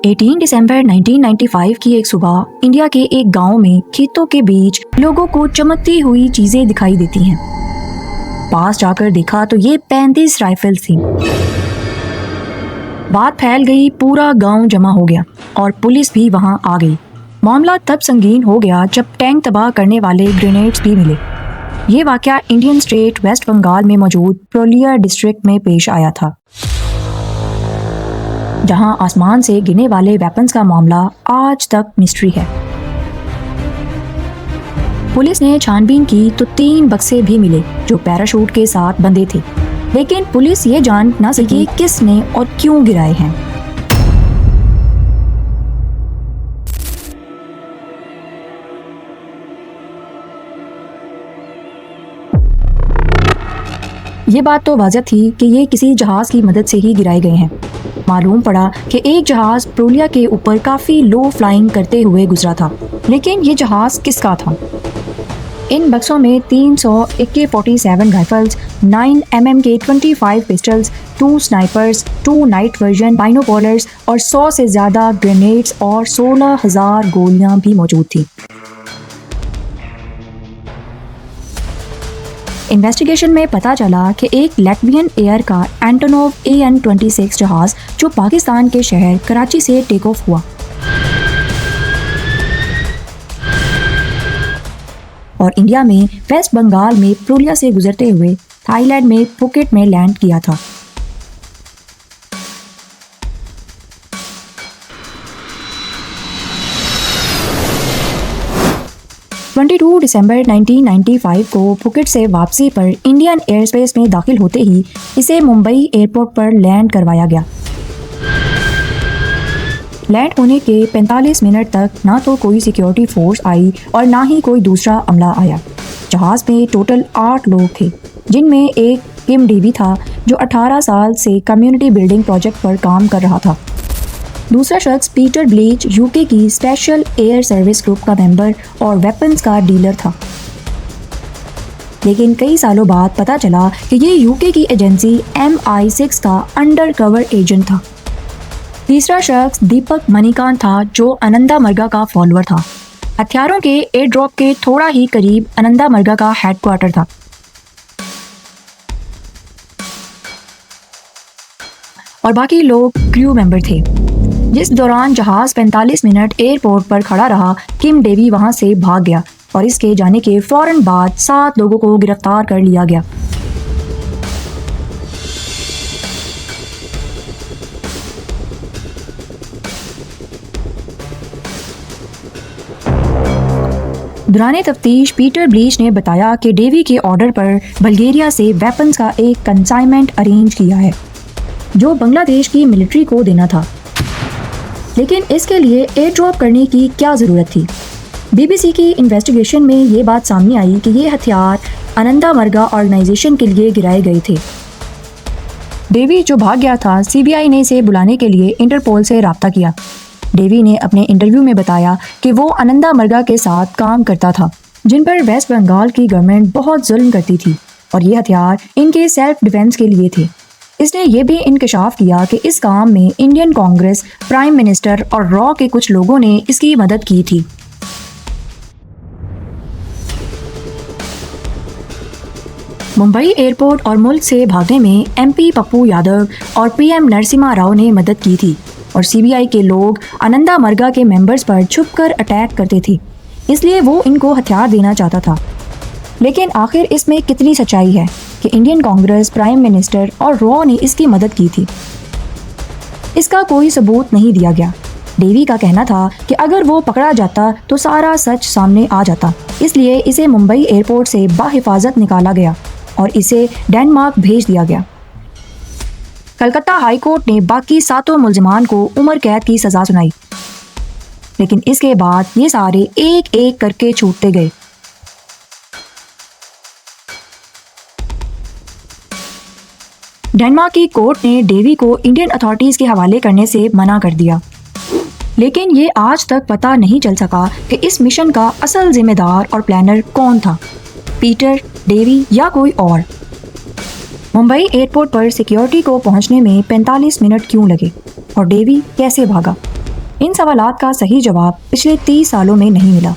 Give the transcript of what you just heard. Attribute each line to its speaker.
Speaker 1: 18 दिसंबर 1995 की एक सुबह इंडिया के एक गांव में खेतों के बीच लोगों को चमकती हुई चीजें दिखाई देती हैं। पास जाकर देखा तो ये 35 राइफल थी। बात फैल गई, पूरा गांव जमा हो गया और पुलिस भी वहां आ गई। मामला तब संगीन हो गया जब टैंक तबाह करने वाले ग्रेनेड्स भी मिले। ये वाकया इंडियन स्टेट वेस्ट बंगाल में मौजूद पुरुलिया डिस्ट्रिक्ट में पेश आया था, जहां आसमान से गिरने वाले वेपन्स का मामला आज तक मिस्ट्री है। पुलिस ने छानबीन की तो 3 बक्से भी मिले जो पैराशूट के साथ बंधे थे, लेकिन पुलिस ये जान न सकी किसने और क्यों गिराए हैं। ये बात तो वाज़ह थी कि ये किसी जहाज की मदद से ही गिराए गए हैं। मालूम पड़ा कि एक जहाज पुरुलिया के ऊपर काफ़ी लो फ्लाइंग करते हुए गुजरा था, लेकिन ये जहाज किसका था? इन बक्सों में 300 AK-47 राइफल्स, 9 mm के 25 pistols, 2 snipers, 2 night version binoculars और 100 से ज़्यादा ग्रेनेड्स और 16,000 गोलियां भी मौजूद थी। इन्वेस्टिगेशन में पता चला कि एक लैटवियन एयर का एंटोनोव AN-26 जहाज जो पाकिस्तान के शहर कराची से टेक ऑफ हुआ और इंडिया में वेस्ट बंगाल में पुरुलिया से गुजरते हुए थाईलैंड में फुकेट में लैंड किया था। दिसंबर 1995 को फुकेट से वापसी पर इंडियन एयरस्पेस में दाखिल होते ही इसे मुंबई एयरपोर्ट पर लैंड करवाया गया। लैंड होने के 45 मिनट तक ना तो कोई सिक्योरिटी फोर्स आई और ना ही कोई दूसरा अमला आया। जहाज में टोटल 8 लोग थे, जिनमें एक किम डेवी था जो 18 साल से कम्युनिटी बिल्डिंग प्रोजेक्ट पर काम कर रहा था। दूसरा शख्स पीटर ब्लीच यूके की स्पेशल एयर सर्विस ग्रुप का मेंबर और वेपन्स का डीलर था, लेकिन कई सालों बाद पता चला कि ये यूके की एजेंसी MI6 का अंडर कवर एजेंट था। तीसरा शख्स दीपक मणिकांत था जो आनंदा मरगा का फॉलोअर था। हथियारों के एयर ड्रॉप के थोड़ा ही करीब आनंदा मरगा का हेडक्वार्टर था और बाकी लोग क्रू मेंबर थे। जिस दौरान जहाज 45 मिनट एयरपोर्ट पर खड़ा रहा, किम डेवी वहां से भाग गया और इसके जाने के फौरन बाद 7 लोगों को गिरफ्तार कर लिया गया। दौरान तफ्तीश पीटर ब्लीच ने बताया कि डेवी के ऑर्डर पर बल्गेरिया से वेपन्स का एक कंसाइनमेंट अरेंज किया है जो बांग्लादेश की मिलिट्री को देना था, लेकिन इसके लिए एयर ड्रॉप करने की क्या ज़रूरत थी? BBC की इन्वेस्टिगेशन में ये बात सामने आई कि ये हथियार आनंदा मरगा ऑर्गेनाइजेशन के लिए गिराए गए थे। डेवी जो भाग गया था, CBI ने इसे बुलाने के लिए इंटरपोल से रब्ता किया। डेवी ने अपने इंटरव्यू में बताया कि वो आनंदा मरगा के साथ काम करता था, जिन पर वेस्ट बंगाल की गवर्नमेंट बहुत जुल्म करती थी और ये हथियार इनके सेल्फ डिफेंस के लिए थे। इसने ये भी इंकशाफ किया कि इस काम में इंडियन कांग्रेस, प्राइम मिनिस्टर और रॉ के कुछ लोगों ने इसकी मदद की थी। मुंबई एयरपोर्ट और मुल्क से भागने में MP पप्पू यादव और PM नरसिम्हा राव ने मदद की थी और CBI के लोग आनंदा मरगा के मेंबर्स पर छुपकर अटैक करते थे, इसलिए वो इनको हथियार देना चाहता था। लेकिन आखिर इसमें कितनी सच्चाई है कि इंडियन कांग्रेस, प्राइम मिनिस्टर और रॉ ने इसकी मदद की थी? इसका कोई सबूत नहीं दिया गया। डेवी का कहना था कि अगर वो पकड़ा जाता तो सारा सच सामने आ जाता, इसलिए इसे मुंबई एयरपोर्ट से बाहिफाजत निकाला गया और इसे डेनमार्क भेज दिया गया। कलकत्ता हाई कोर्ट ने बाकी 7 मुल्जिमान को उम्र कैद की सज़ा सुनाई, लेकिन इसके बाद ये सारे एक एक करके छूटते गए। डेनमार्क की कोर्ट ने डेवी को इंडियन अथॉरिटीज़ के हवाले करने से मना कर दिया, लेकिन ये आज तक पता नहीं चल सका कि इस मिशन का असल जिम्मेदार और प्लानर कौन था, पीटर, डेवी या कोई और। मुंबई एयरपोर्ट पर सिक्योरिटी को पहुंचने में 45 मिनट क्यों लगे और डेवी कैसे भागा? इन सवालात का सही जवाब पिछले 30 सालों में नहीं मिला।